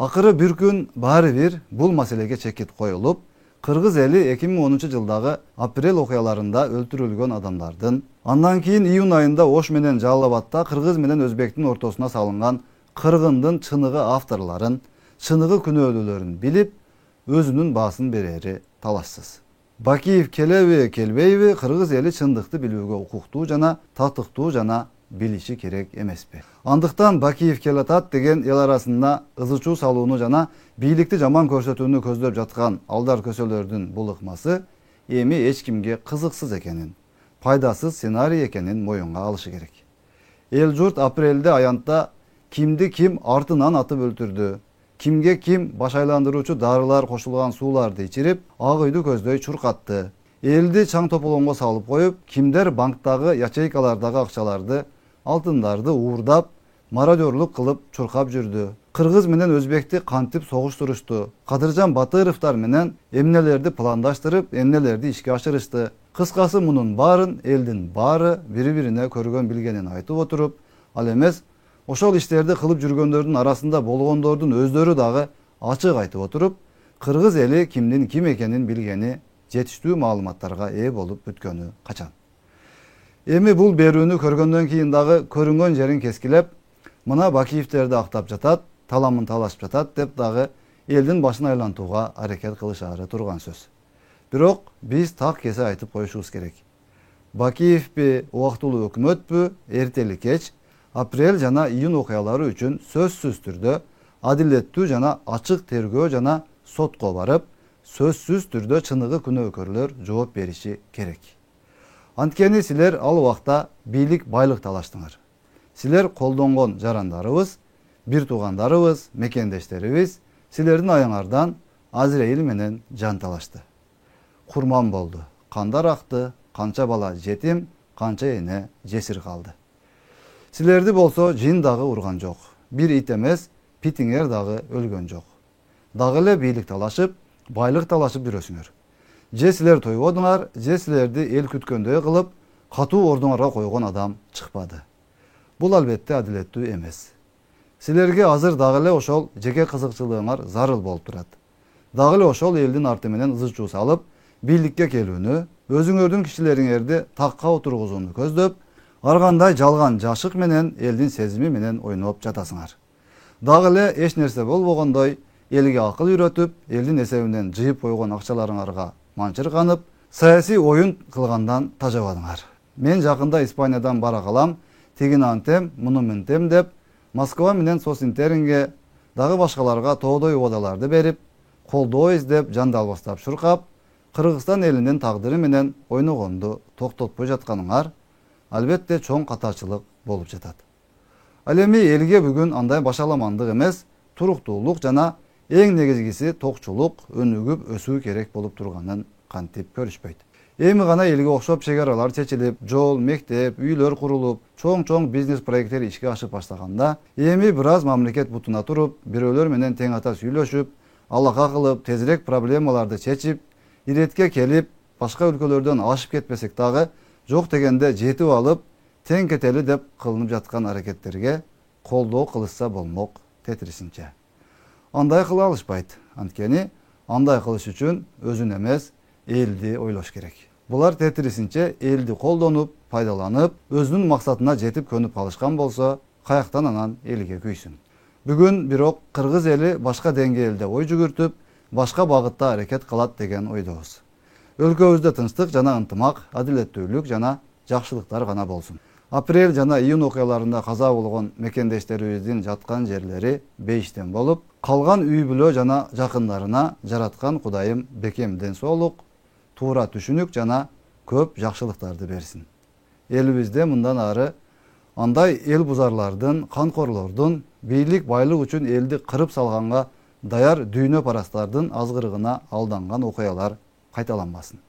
Akırı bir gün bari bir bul maselege çekit koyulup, Kırgız eli 2010-жылдагы aprel okuyalarında öldürülgön adamlardın, andan keyin iyun ayında Oş menen Жалал-Абадта Kırgız menen Özbektin ortasına salıngan kırgındın çınıgı avtorların, çınıgı күнөөлүүлөрүн bilip, özünün basın bereri talaşsız. Bakiev Kelebe Kelbeyvi Kırgız eli çındıkты bilүүгө укуктуу жана татыктуу жана bilişi керек emespi. Andıktan Bakiev Kelatat degen el arasında ızıçuu salууну жана бийликти жаман көрсөтүүнү көздөп жаткан алдар көсөлөрдүн бул ыкмасы эми эч кимге кызыксыз экенин, пайдасыз сценарий экенин моюнга алышы керек. Эл журт апрелде аянтта kimdi kim артынан атып өлтүрдү, kimge kim baş айландыруучу дарылар кошулган сууларды ичирип, ак үйдү көздөй чуркатты. Элди чаң тополоңго салып коюп, кимдер банктагы ячейкалардагы акчаларды, алтындарды уурдап, мародерлук кылып чуркап жүрдү. Кыргыз менен Өзбекти кантип согуштурушту. Кадыржан Батыровдор менен эмнелерди пландаштырып, эмнелерди ишке ашырышты. Кыскасы мунун баарын элдин баары бири-бирине көргөн билгенин айтып отуруп, ал эмес ошол иштерди кылып жүргөндөрдүн арасында болгондордун өздөрү дагы ачык айтып отуруп, кыргыз эли кимдин ким экенин билгени, жетиштүү маалыматтарга ээ болуп бүткөнү качан. Эми бул берүүнү көргөндөн кийин дагы көрүнгөн жерин кескилеп, мына Бакиевтерди актап жатат, таламын талашып жатат деп дагы элдин башын айлантууга аракет кылышаары турган сөз. Бирок биз так кесе айтып коюшубуз керек. Бакиевпи, убактылуу өкмөтпү, эртели кеч апрель жана июнь окуялары үчүн сөзсүз түрдө адилеттүү жана ачык тергөө жана сотко барып, сөзсүз түрдө чыныгы күнөөкөрлөр жооп бериши керек. Анткени силер ал убакта бийлик байлык талаштыңар. Силер колдонгон жарандарыбыз, бир туугандарыбыз, мекендештерибиз силердин аяңардан Азраил менен жан талашты. Курман болду, кандар акты, канча бала жетим, канча эне жесир калды. Силерди болсо жин дагы урган жок. Бир ит эмес, питиңер дагы өлгөн жок. Дагы эле бийлик талашып, байлык талашып жүрөсүңөр. Же силер тойбодуңар, же силерди эл күткөндөй кылып, катуу ордуңарга койгон адам чыкпады. Бул албетте адилеттүү эмес. Силерге азыр дагы эле ошол жеке кызыкчылыгыңар зарыл болуп турат. Дагы эле ошол элдин арты менен ызычуу салып, бийликке келүүнү, өзүңөрдүн кишилериңерди такка отургузууну көздөп, ар кандай жалган жашык менен элдин сезими менен ойноп жатасыңар. Дагы эле эч нерсе болбогондой элге акыл үйрөтүп, элдин эсебинен жыйып койгон акчаларыңарга манчырганып, саясий оюн кылгандан тажабадыңар. Мен жакында Испаниядан бара калам, тигин антем, муну мынтем деп, Москва менен Сосинтеринге дагы башкаларга тоодой убадаларды берип, колдоо издеп, жандалбастап шуркап, Кыргызстан элинин тагдыры менен ойногонду токтотпой жатканыңар албетте чоң катачылык болуп жатат. Ал эми элге бүгүн андай башаламандык эмес, туруктуулук жана эң негизгиси токчулук, өнүгүп өсүү керек болуп турганын кантип көрүшпөйт. Эми гана элге окшоп чегаралар чечилип, жол, мектеп, үйлөр курулуп, чоң бизнес проекттер ишке ашып баштаганда, эми бир аз мамлекет бутуна туруп, бирөөлөр менен тең ата сүйлөшүп, алака кылып, тезирээк проблемаларды чечип, иретке келип, башка өлкөлөрдөн ашып кетпесек дагы, жок дегенде жетип алып, тең кетели деп кылынып жаткан аракеттерге колдоо кылышса болмок тетрисинче. Андай кыла алышпайт. Анткени андай кылыш үчүн өзүн эмес, элди ойлош керек. Булар тетрисинче элди колдонуп, пайдаланып, өзүнүн максатына жетип көнүп калышкан болсо, каяктан анан элге күйсүн. Бүгүн бирок кыргыз эли башка деңгээлде ой жүгүртүп, башка багытта аракет кылат деген ойдобуз. Өлкөбүздө тынчтык жана ынтымак, адилеттүүлүк жана жакшылыктар гана болсун. Апрель жана июнь окуяларында каза болгон мекендештерибиздин жаткан жерлери бейиштен болуп, калган үй бүлө жана жакындарына жараткан Кудайым бекемден соолук, туура түшүнүк жана көп жакшылыктарды берсин. Элибизде мындан ары андай эл бузарлардын, канкорлордун бийлик байлык үчүн элди кырып салганга даяр дүйнө парастардын азгырыгына алданган окуялар кайталанбасын.